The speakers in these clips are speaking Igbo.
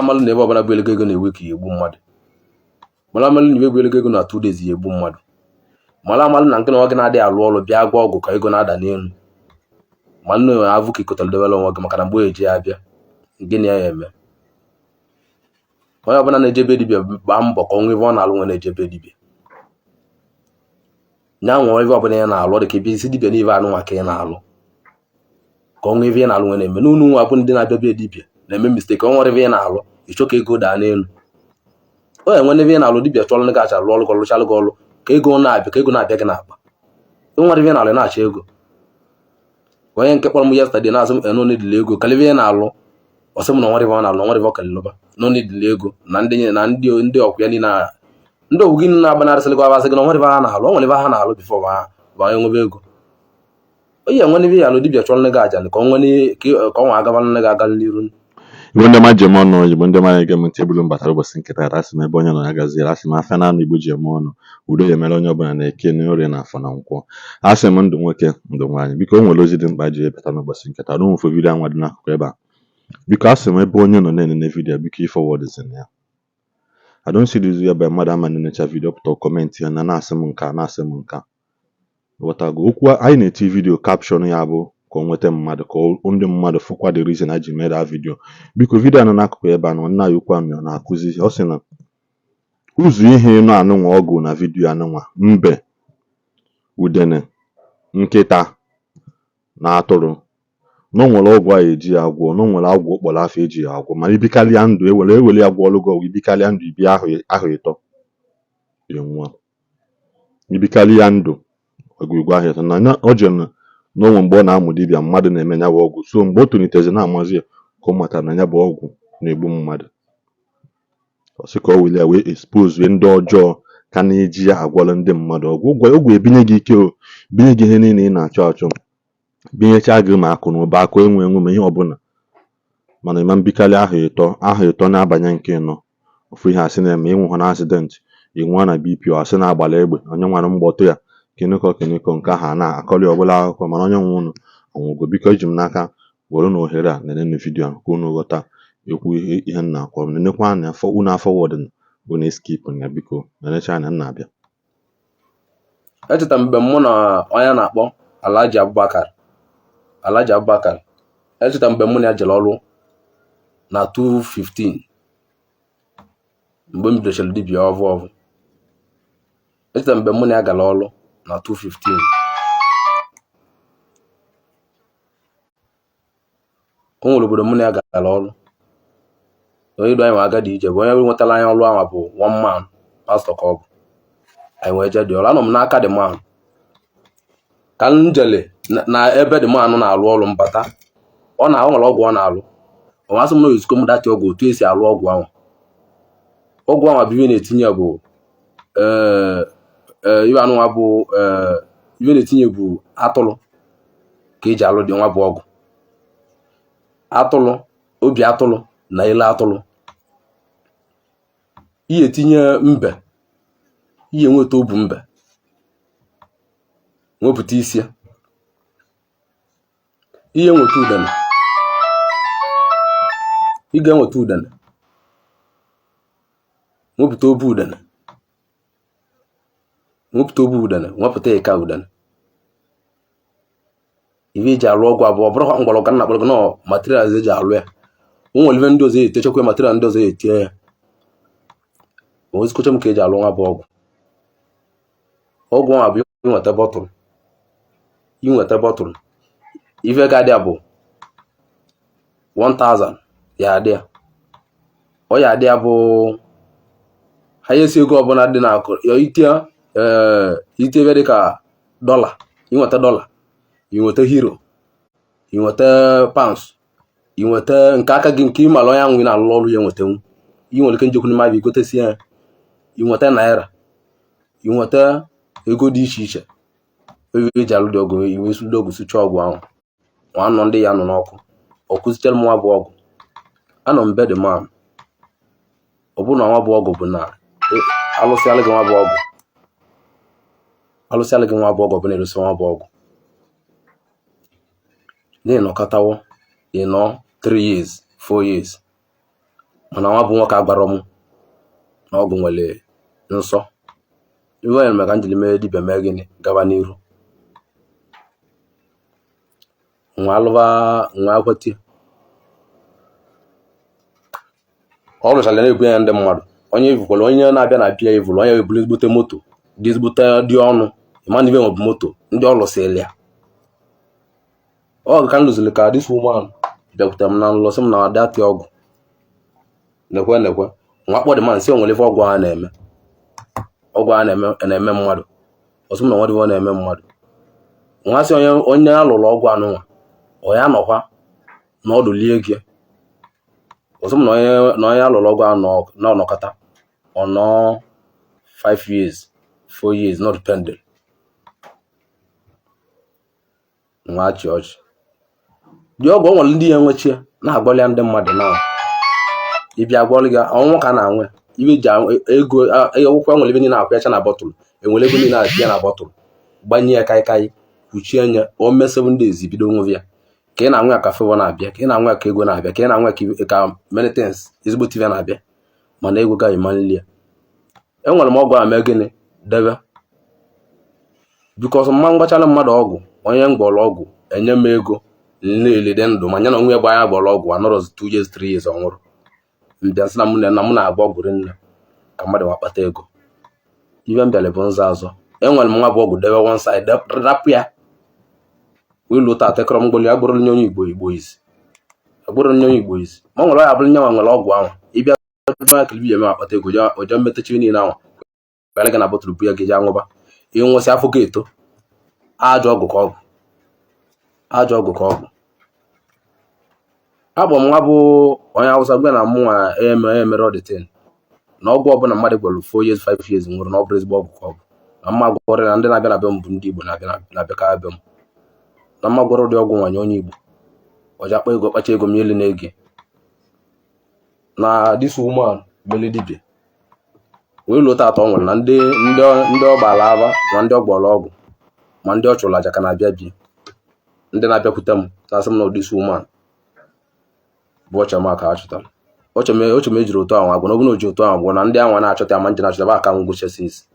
amalụ na ebe ọbụla bụ ego na-ewe ka egbu mmadụ mara amalụ na ibe bụ ego na 2 days ya egbu mmadụ mara amalụ na nke na nwoke na-adịghị alụ ọrụ bịa gwa ọgwụ ka ego na-ada n'elu ma nne ya avụ ka ikotara debere onwe gị maka na mgbe eji ya bịa gịnị ya eme onye ọbụla na-ejebe dibịa gbaa mbọ ka ọnwa ibe ọ na-alụ nwe na-ejebe dibịa nya nwe ibe ọbụla ya na-alụ dị ka ibe isi dibịa n'ive anụ nwa ka ị na-alụ ka ọnwa ibe ya na-alụ nwe na-eme n'unu nwa bụ ndị na-abịa bịa dibịa na-eme mistake ọnwa ibe ya na-alụ ịchọ ka ego daa n'elu o enwe n'ibe ya na-alụ dibịa chọrọ ndị gacha alụ ọrụ ka ọlụchalụ gị ọrụ ka ego na-abịa gị n'akpa onwere ibe ya na-alụ na-achọ ego onye nke kpọrọ m yesterday na-azụ m eno n'idile ego kalibe ya na-alụ ọsị m na onwere ibe ọ na-alụ onwere ibe ọ kalilụba nọ n'idile ego na ndị ọkwụ ya niile ndị ogwu gị na-agbanarịsịlị gị abasị gị na onwere ibe ha na-alụ onwere ibe ha na-alụ bifọ ba onye nwebe ego onye enwe n'ibe ya alụ dibịa chọrọ nne gị aja ka ọnwa agaba nne gị agala n'iru Igbo ndị ma jem ọnụ Igbo ndị mara ege m ntị ebulu mbatara ụbọchị nkịta asị m ebe onye nọ ya gaziere asị m afịa na anụ Igbo ji eme ọnụ udo ya emere onye ọbụla na-eke n'orie na afọ na nkwọ asị m ndụ nwoke ndụ nwaanyị biko o nwere ozi dị mkpa ji ebata n'ụbọchị nkịta ruo mfe vidiyo anwa dị n'akụkụ ebe a biko asị m ebe onye nọ na-enene vidiyo biko ifọwọd zin ya I don't see this ya by mmadụ ama na-enecha vidiyo pụta kọmentị ya na-asị m nka na-asị m nka ghọtago okwu anyị na-eti vidiyo kapshọn ya bụ ka o nweta mmadụ ka ndị mmadụ fụkwa the reason ji mere vidiyo biko vidiyo anọ n'akụkụ ebe a nna ya ukwu amị na-akụzi ọ sị na ụzọ ihe nọ anụnwa ọgụ na vidiyo anụnwa mbe udene nkịta na atụrụ na nwere ọgwụ a eji ya agwọ na nwere agwụ kpọrọ afọ eji ya agwọ mana ibikarịa ndụ ewere ya gwọ ọlụgọ ibikarịa ndụ ibi ahụ ịtọ enwa ibikarịa ndụ ọgwụgwọ ahụ ịtọ na ọ jere n'onwe mgbe ọ na-amụ dibịa mmadụ na-eme ya bụ ọgwụ so mgbe o tolitezi na-amazi ya ka ọ matara na ya bụ ọgwụ na-egbu mmadụ ọ sị ka ọ were ya wee expose ndị ọjọọ ka na-eji ya agwọrọ ndị mmadụ ọgwụ ebinye gị ike o binye gị ihe niile ị na-achọ achọ binyechaa gị ma akụ na ụba akụ enwe ma ihe ọbụla mana ịma mbikarị ahụ ịtọ na-abanye nke nọ ofu ihe asị na-eme ịnwụ na accident ịnwụọ na BP asị na-agbara egbe onye nwere mgbọtụ ya kenekọ nke ahụ a na-akọrị ọbụla akụkọ mana onye nwe unu ọnwụgo biko eji m n'aka were na ohere a na-enene vidiyo ahụ ka unu ghọta ekwu ihe m na-akọ nenekwa anya unu afọwọd bụ na eskip ya biko nenecha anya nna abịa echeta mgbe mụ na onye na-akpọ Alhaji Abubakar echeta mgbe mụ na ya jere ọrụ na 2015 mgbe m bidochara dibịa ọvụ echeta mgbe mụ na ya gara ọrụ na 2015 o nwere obodo mụ na ya gara ọrụ onye du anyị nwe agadi ije bụ onye nwetara anyị ọrụ ahụ bụ one man pastọ ka ọ bụ anyị wee jee dị ọrụ anọ m n'aka dị man ka m jele na ebe dị man na-alụ ọrụ mbata ọ nwere ọgwụ ọ na-alụ ọ masị m na oziko m dati ọgwụ otu esi alụ ọgwụ ahụ bụ ihe na-etinye bụ ibe anụnwa bụ ibe na-etinye bụ atụrụ ka eji alụ dị nwa bụ ọgwụ atụrụ obi atụrụ na ile atụrụ ihe etinye mbe ihe nweta obu mbe nwepụta isi ihe nweta udene ị ga-enweta udene nwepụta obu udene nwepụta ịka udene ibe eji alụ ọgwụ abụọ bụrụ mgbọrọgwụ na akpọrọ nọ materials eji alụ ya o nwere ibe ndị ọzọ etechekwa material ndị ọzọ etie ya ozikocha m ka eji alụ nwa bụ ọgwụ nwa bụ inweta bọtụlụ ife ga-adị bụ 1000 ya adị ya ọ ya adị ya bụ ha esi ego ọbụla dị na akụ ite ebe dị ka dọla inweta dọla inweta hero inweta pounds inweta nke aka gị nke ịmalụ onye ahụ ị na-alụ ọrụ ya enwetanwu inwere ike njekwu n'ime abịa igotesi ya inweta naira inweta ego dị iche iche eji alụ dị ọgụ iwe sudo ọgwụ sucha ọgwụ ahụ nwanọ ndị ya nọ n'ọkụ ọ kụzichara m nwa bụ ọgwụ anọ m be dị man ọ bụ na nwa bụ ọgwụ bụ na alụsịala gị nwa bụ ọgwụ bụ na-erosi nwa bụ ọgwụ na ịnọkọtawo ịnọ 3 years 4 years mana nwa bụ nwoke agwara m na ọgwụ nwere nsọ. Iwe onye mere ka njili mee dibịa mee gịnị gaba n'iru nwa agwati ọ rụchara na-ebu ya ndị mmadụ. Onye evukwala onye na-abịa na bịa evulu onye ebulu ezigbote moto dị ezigbote dị ọnụ ịma ibe nwebụ moto ndị ọ lụsịrị ya. Ọ ka m lụziri ka this woman bịakwute m na nlọsị m na datị ọgwụ nekwe nwa kpọ dị man si o nwere ife ọgwụ a na-eme na-eme mmadụ ọsị m na nwadịve ọ na-eme mmadụ. Nwa sị onye alụrụ ọgwụ anụnwa ọ ya nọkwa na ọdụ lie gị ọsị m na onye alụrụ ọgwụ anọ na ọnọkọta ọnọ 5 years 4 years not dependent. Nwa chị ọchị dị ọgwụ ọ nwere ndị ya nwechie na-agwọlịa ndị mmadụ na ịbịa gwọrọ gị ọnwụ ka na-anwe ibe ji ego akwụkwọ nwere ebe niile na-akwụcha na bọtụlụ enwere ego niile na-apịa na bọtụlụ gbanye ya kaikai kwuchie anya o mee 7 days bido onwe ya ka ị na-anwụ ya ka favor na-abịa ka ị na-anwụ ya ka ego na-abịa ka ị na-anwụ ya ka many things ezigbo TV na-abịa mana ego gaghị manli ya. Enwere m ọgwụ a mee gịnị debe because mma mgbachala mmadụ ọgwụ onye mgbọrọ ọgwụ enye m ego nlele dị ndụ ma nya na onwe ya gba ya gbọrọ ọgwụ anọrọzi 2 years 3 years ọ nwụrụ mbịa sị na m na-agba ọgwụ nne ka mmadụ wakpata ego. Ibe mbịala bụ nza azọ enwere m nwa bụ ọgwụ debe one side rapụ ya wee lụta atekọrọ mgboli ya gbụrụ onye Igbo izi ma nwere ya bụrụ nye nwa nwere ọgwụ ahụ ịbịa ya kilibi ya eme akpata ego oje mmetachiri niile ahụ bịara gị na bọtụlụ bu ya gị ji aṅụba ịnwụsị afọ ga eto ajọ ọgwụ ka ọ bụ. Abụ m nwa bụ onye Hausa gbe na mụnwa emere ọdịtin na ọgwụ ọbụla mmadụ gwara 4 years 5 years nwụrụ na ọ bụrụ ezigbo ọgwụ ka ọ bụ na mma gwọrọ na ndị na-abịa na be m bụ ndị Igbo na-abịa be m na mma gwọrọ ụdị ọgwụ nwanyị onye Igbo ọja akpa ego kpacha ego m elu na-ege na this woman meli dibịa wee lụta atọ nwere na ndị ọgbala aba na ndị ọgbọrọ ọgwụ ma ndị ọ chụrụ aja ka na-abịa bịa ndị na-abịakwute m na-asị m na this woman bụ ọchọmaka a chụtara ocheme ejiri otu ahụ agwụ n'ogo oji otu ahụ bụ na ndị ahụ na-achọta ama nje na-achọta aka ngwụ chesis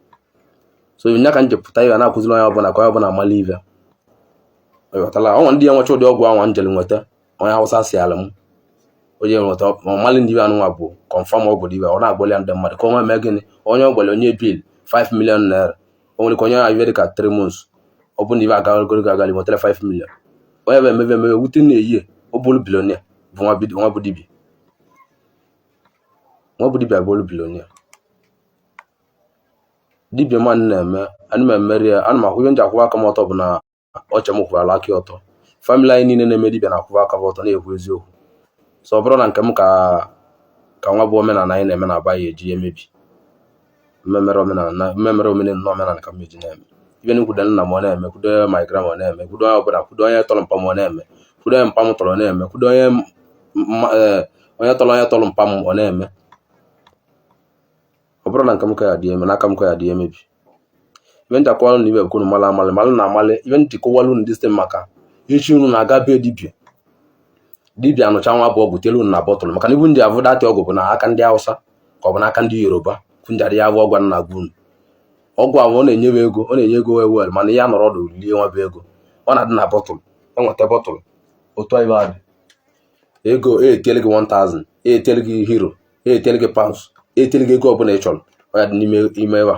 so nya ka njepụta ihe na-akụziri onye ọbụla ka onye ọbụla amala ive ọyọtala ọnwa ndị ya nwecha ụdị ọgwụ ahụ njeli nweta onye Hausa si ala m onye nweta mmalị ndị ibe anụnwa bụ kọnfam ọgwụ ibe ọ na-agbalị ndị mmadụ ka onwe mee gịnị onye ọgbali onye bil 5 million naira o nwere ka onye na-abịa dị ka 3 months ọ bụ na ibe agagoro agali nwetara 5 million onye bụ emebe wute na-eyi ọ bụrụ bilonia bụ nwa bụ dibịa bụ bilonia dibịa man na-eme ana m emeri ya ana m akwụ ihe nji akwụwa aka m ọtọ bụ na ọcha m kwụrụ ala aka ọtọ famili anyị niile na-eme dibịa na-akwụwa aka m ọtọ na-ekwu eziokwu so ọ bụrụ na nke m ka nwa bụ omenala anyị na-eme na-aba ya eji emebi mmemere omenala ka m eji na-eme ibe n kwudo nna m ọ na-eme kwudo my grandma ọ na-eme kwudo onye ọbụla kwudo onye tọrọ mpa m ọ na-eme kwudo onye mpa m tọrọ na-eme kwudo onye tọrọ mpa m ọ na-eme. Ọ bụrụ na nke m ka ya dị eme n'aka m ka ya dị emebi ibe nji akwụwalụ na ibe bụkwunu malụ na amalị ibe nji kọwalụ ndị site maka echi unu na-aga be dibịa anụcha nwa bụ ọgwụ telu na bọtụlụ maka na ibu ndị avụ datị ọgwụ bụ na aka ndị Hausa ka ọ bụ n'aka ndị Yoruba kwunjari ya bụ ọgwụ na agwu ọgwụ ahụ ọ na-enye ego wel mana ihe a nọrọ ọdụ lie nwa bụ ego ọ na-adị na bọtụlụ enweta bọtụlụ otu ibe adị ego etele gị 1000 etele gị hero etele gị pounds etele gị ego ọbụla ị chọrọ ọ ya dị n'ime ebe a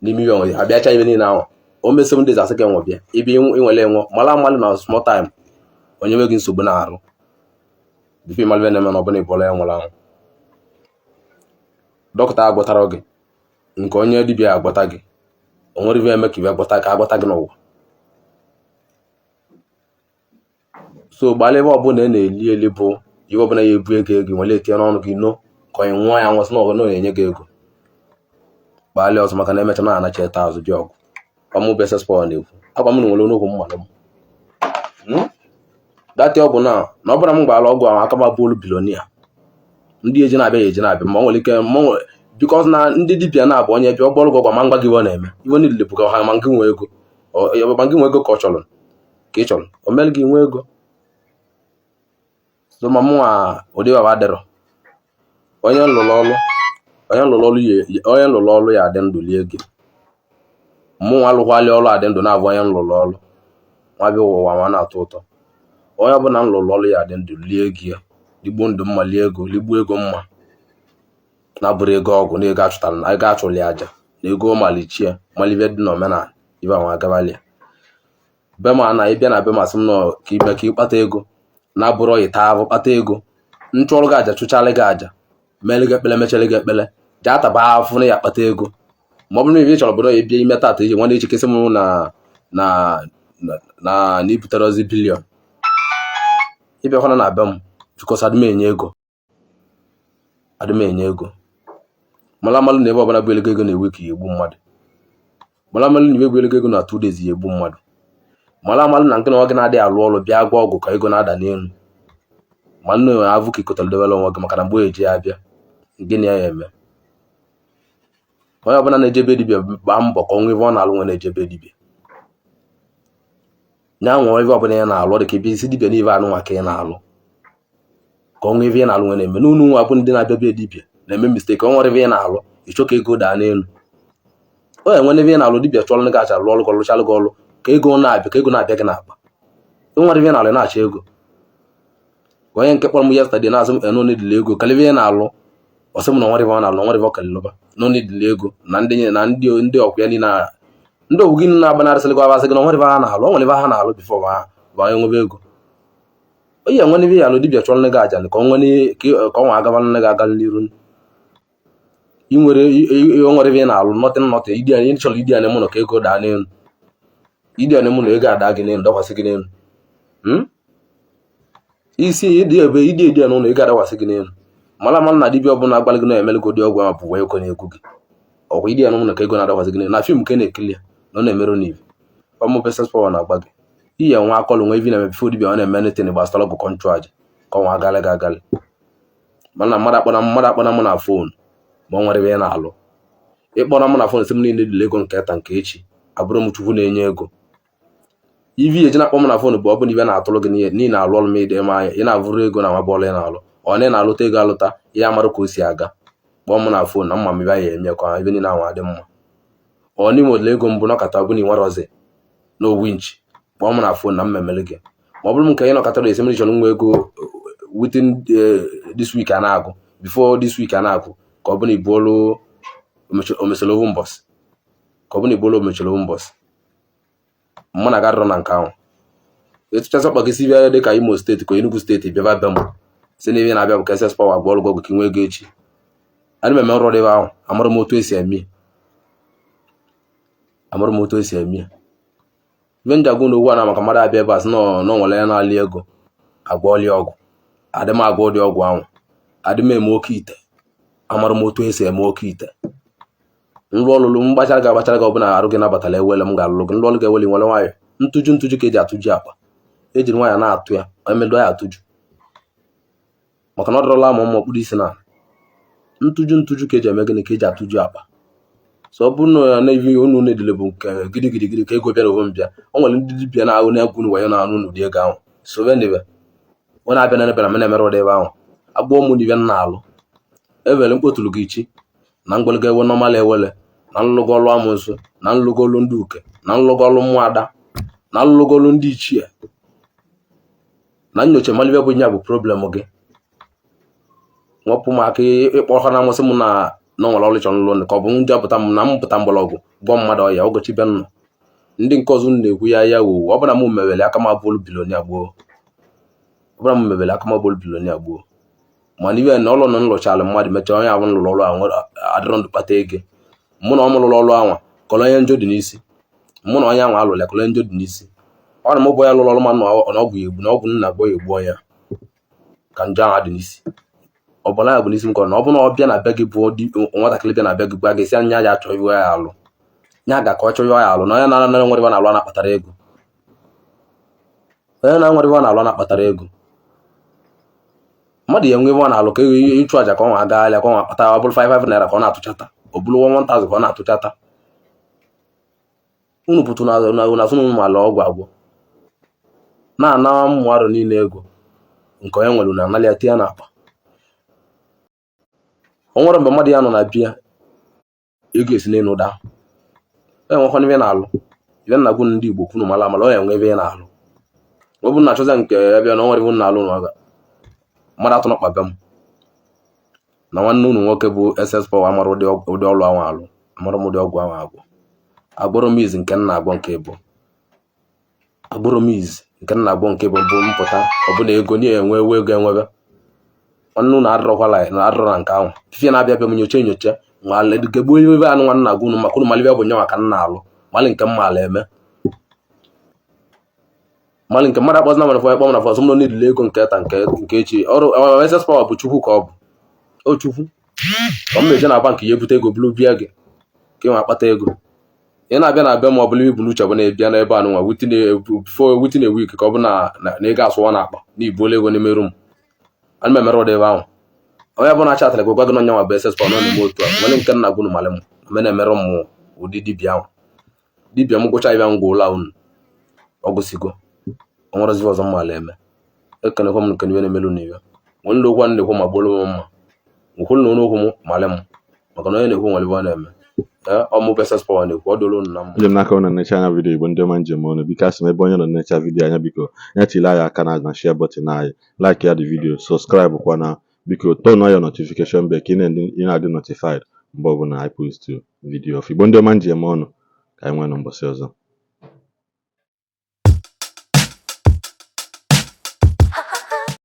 n'ime ibe nwere abịacha ibe niile ahụ o mee 7 days asị ka enwe bịa ibe inwele enwe mala mmalụ na small time onye nwe gị nsogbu na-arụ bifo ịmalụ na-eme na ọbụla ịbụla ya nwụrụ anwụ dọkịta agwọtara gị nke onye dibịa agwọta gị o nwere ibe eme ka ibe agwọta gị n'ụwa so gbalị ebe ọbụla na-eli bụ iwe ọbụla ya ebu ego nwere etinye n'ọnụ gị no ka onye nwa ya nwasị na ọbụla na-enye gị ego gbalị ọzọ maka na emecha na anacha eta azụ dị ọgwụ ọmụ bụ SSPO na-ekwu agwa m na nwere onokwu mmadụ m datị ọgwụ na ọ bụla m gbara ọgwụ ahụ aka m abụolu bilonia ndị eji na-abịa ma ọ nwere ike bikọs na ndị dibịa na-abụ onye bịa ọgbọrọ ọgwụ ma ngwa gị ọ na-eme iwe niile bụ ka ha ma gị nwee ego ka ọ chọrọ ka ị chọrọ o mere gị nwee ego so ma mụnwa ụdị baba dịrọ onye nlụrụ ọrụ ya adị ndụ lie gị. Mụ nwa alụkwali ọrụ adị ndụ na-abụ onye nlụrụ ọrụ nwa bịa ụwa nwa na-atọ ụtọ. Onye ọbụla nlụrụ ọrụ ya adị ndụ lie gị ya, ligbuo ndụ mma lie ego, ligbuo ego mma na-abụrụ ego ọgwụ na ego achụtara na ego achụli aja na ego malichie malive dị n'omenala ibe anwa agabalia be ma na ịbịa na be masị m nọ ka ibe ka ịkpata ego na-abụrụ ita abụ kpata ego nchụọrụ gị aja chụchalị gị aja mere gị ekpele mechalị gị ekpele ji ataba afụ na ya akpata ego. Ma ọ bụrụ na ibe ị chọrọ bụrụ ịbịa ime tata iji nwanne echekesị m na ibutere ozi bilion ịbịakwana na be m bikọs adịm enye ego mala malụ na ebe ọbụla bụ ego na-ewe ka egbu mmadụ. Mala malụ na ibe bụ ego na 2 days ya egbu mmadụ. Mala malụ na nke na nwoke na-adịghị alụ ọrụ bịa gwa ọgwụ ka ego na-ada n'elu. Malụ na avụ ka ikotere debere onwe gị maka na mgbe eji ya bịa gịnị ya eme. Onye ọbụla na-ejebe dibịa gbaa mbọ ka ọnwa ebe ọ na-alụ nwe na-ejebe dibịa nya nwe ebe ọbụla ya na-alụ dị ka ebe isi dibịa n'ive anụ nwa ka ị na-alụ ka ọnwa ebe ya na-alụ nwe na-eme n'unu nwa bụ ndị na-abịa be dibịa na-eme mistake ọnwa ebe ya na-alụ ịchọ ka ego daa n'elu. Onye nwe ebe ya na-alụ dibịa chọrọ gị acha lụọ ọrụ gị lụchalụ gị ọrụ ka ego na-abịa gị n'akpa nwa ebe ya na-alụ na-achọ ego. Onye nke kpọrọ m yesterday na-azụ m eno n'idile ego kalịbe ya na-alụ ọsị m na ọnwa ebe ọ na-alụ ọnwa ebe ọ kalịlụba nọ n'idile ego na ndị ọkwụ ya niile ndị ogwu gị na-agbanarịsịlị gị abasị gị na ọnwa ebe ha na-alụ onwere ebe ha na-alụ bifọ ba onye nwebe ego. Onye nwe ebe ya alụ dibịa chọrọ gị aja ka ọnwa agaba nne gị aga n'iru onwere ebe ị na-alụ nọtịn idi anyị chọrọ idi anyị mụ na ka ego daa n'elu idi anyị mụ na ego ada gị n'elu dakwasị gị n'elu isi idi edi ya n'ụlọ ego adakwasị gị n'elu. Mala na dibịa ọbụla agbalị gị na-emele gị ụdị ọgwụ ahụ bụ ego na-egwu gị ọgwụ idi ya n'ụlọ na ka ego na-adakwasị gị n'elu na fim nke na-ekili ya na na-emerụ n'ive ọmụ pesas pawa na-agba gị iyi nwa akọlụ nwe ivi na emefe dibịa ọ na-eme netin gbasara ọgwụ kọntrol ka ọnwa agalị mana mmadụ akpọna m na fon ma ọ nwere ebe ya na-alụ ịkpọrọ m na fon sị m niile dịla ego nke ta nke echi abụrụ m chukwu na-enye ego ivi eji na-akpọ m na fon bụ ọ bụ na ibe na-atụrụ gị n'ihi na-alụ ọrụ m ide m anya ị na-avụrụ ego na nwa bọọlụ ị na-alụ ọ na-alụta ego alụta ya amarụ ka o si aga kpọọ m na fon na mma m ibe ya eme ka ebe niile anwa dị mma ọ n'ime odele ego mbụ nọkọta ọ bụ na ị nwere ọzọ na owinchi kpọọ m na fon na mmemele gị. Ma ọ bụrụ m nke ị nọkọtara esi m chọrọ nwa ego within this week a na-agụ before this week a na-agụ ka ọ bụ na ibuolu omesolovu mbọsị mụ na gadọrọ na nke ahụ etụchasị ọkpa gị si bịa dị ka Imo steeti ka Enugu steeti bịaba be m si na ebe na-abịa bụ ka SS Power gwa ọrụ gị ọgwụ ka ị nwee ego echi adị m eme nrọ ebe ahụ amụrụ m otu esi eme ibe ndị agwụ n'ogwu a na maka mmadụ abịa ebe a sị nọ nwere ya na-alị ego agwọọli ọgwụ adị m agwọ ụdị ọgwụ ahụ adị m eme oke ite amara m otu esi eme oke ite nrụ ọlụlụ mgbachara gị ọbụla arụ gị nabatara ewele m ga-alụlụ gị nrụ ọlụ ga-ewele nwere nwayọ ntụju ka eji atụju akpa ejiri nwayọ na-atụ ya emedo ya atụju maka na ọ dọrọla ma ọkpụrụ isi na ntụju ka eji eme gịnị ka eji atụju akpa so ọ bụrụ na evi unu na-edile bụ nke gidigidi ka ego bịa n'owe m bịa o nwere ndị dibịa na-ahụ na-egwu n'ụwa ya na-anụ n'ụdị ego ahụ sobe n'ibe ọ na-abịa na ebe na m na-emerụ ụdị ebe ahụ agbụọ m n'ibe m na-alụ ewere mkpotụrụ gị ichi na mgbelga ewe nọmal ewele na nlụgọlụ amụsụ na nlụgọlụ ndị uke na nlụgọlụ mmụada na nlụgọlụ ndị ichie na nyocha malibe bụ nye bụ problem gị nwepụ m aka ịkpọ ha na amasị m na nwere ọrụ chọrọ nlụ ka ọ bụ ndị ọpụta m na mpụta mgbọrọgwụ gwọ mmadụ ọya ụgọchi be nnọ ndị nke ọzọ na-ekwu ya wuwu ọ bụla m mewere aka m abụrụ bilonia gboo mana ibe na ọlụ na nlụchalụ mmadụ mechaa onye ahụ nlụrụ ọrụ ahụ adịrọ ndụ kpata ego mụ na ọ mụrụrụ ọrụ anwa kọrọ onye njọ dị n'isi mụ na onye ahụ alụrụ kọrọ njọ dị n'isi ọ na m bụ ya lụrụ ọrụ ma na ọgwụ ya egbu na ọgwụ nna gbọ ya egbu onye ka njọ ahụ dị n'isi ọ bụla ya bụ n'isi m kọrọ na ọ bụ na ọ bịa na be gị bụ nwatakịrị bịa na be gị gwa gị si anya ya achọ iwe ya alụ nya ga ka ọ chọọ ya alụ na onye na-anara nwere na-alụ na-akpatara ego mmadụ ya nwe ebe ọ na-alụ ka ịchụ aja ka ọ nwa agaghalịa ka ọ nwa akpata ọ bụrụ 5 naira ka ọ na-atụchata ọ bụrụ 1000 ka ọ na-atụchata unu pụtụ na asụnụ ma ala ọgwụ agwụ na-ana mmụ arụ niile ego nke onye nwere na analịa tie na akpa o nwere mgbe mmadụ ya nọ na bịa ego esi n'elu daa enwekwana ibe na-alụ ibe nna gwu ndị Igbo kwunu mala amala ọ ya nwe ebe na-alụ ọ bụ na achọza nke ebe na o nwere ibe na-alụ n'ọga mmadụ atụ n'ọkpa be m na nwanne unu nwoke bụ SS Power amara ụdị ọlụ ahụ alụ amara m ụdị ọgwụ ahụ agwụ agbụrụ m izi nke nna agwọ nke bụ agbụrụ m izi nke nna agwọ nke bụ mpụta ọ bụ na ego nye enwe ego enwebe nwanne unu adọrọkwala na adọrọ na nke ahụ fie na-abịa bịa m nyocha nwale dịgegbu ebe anụ nwanna agwụ unu maka unu malibịa bụ nye maka nna alụ mali nke mma eme mali nke mmadụ akpọzina mana fọ ekpọ m na fọsọ m nọ n'idile ego nke ta nke echi ọrụ SS Power bụ chukwu ka ọ bụ o chukwu ka m na-eje na bank ya ebute ego bụrụ bịa gị ka ịnwe akpata ego ị na-abịa na be ma ọ bụla ibu n'uche bụ na-ebịa n'ebe anụ nwa witin week ka ọ bụ na ego asụwa na akpa na ibuola ego n'ime rum ana m emere ụdị ebe ahụ onye bụ na-acha atara gwa gị n'onye nwa bụ SS Power nọ na-eme otu a nwere nke nna gwunu malị m me na-emere m ụdị dibịa ahụ dibịa m gwụcha ibe ngwa ụlọ unu ọgụsigo ọ nwerezibe ọzọ mmalị eme ekenekwa m nke niwe na-emelu n'iwe nwere ndị okwu a na-ekwu ma gbolo m mma nkwulu na ọnụ okwu m malị m maka na onye na-ekwu nwere ibe ọ na-eme ọmụ SS Power na-ekwu ọ dolo na m ndị m n'aka ọ na-enecha anya vidiyo Igbo ndị ọma njem ọnụ biko asị m ebe onye nọ na-enecha vidiyo anya biko nyetịla anyị aka na share button anyị like ya the video subscribe kwa na biko turn on your notification bell ka ị na-adị notified mgbe ọbụla anyị post video of Igbo ndị ọma njem ọnụ ka anyị nwee n'ụbọchị ọzọ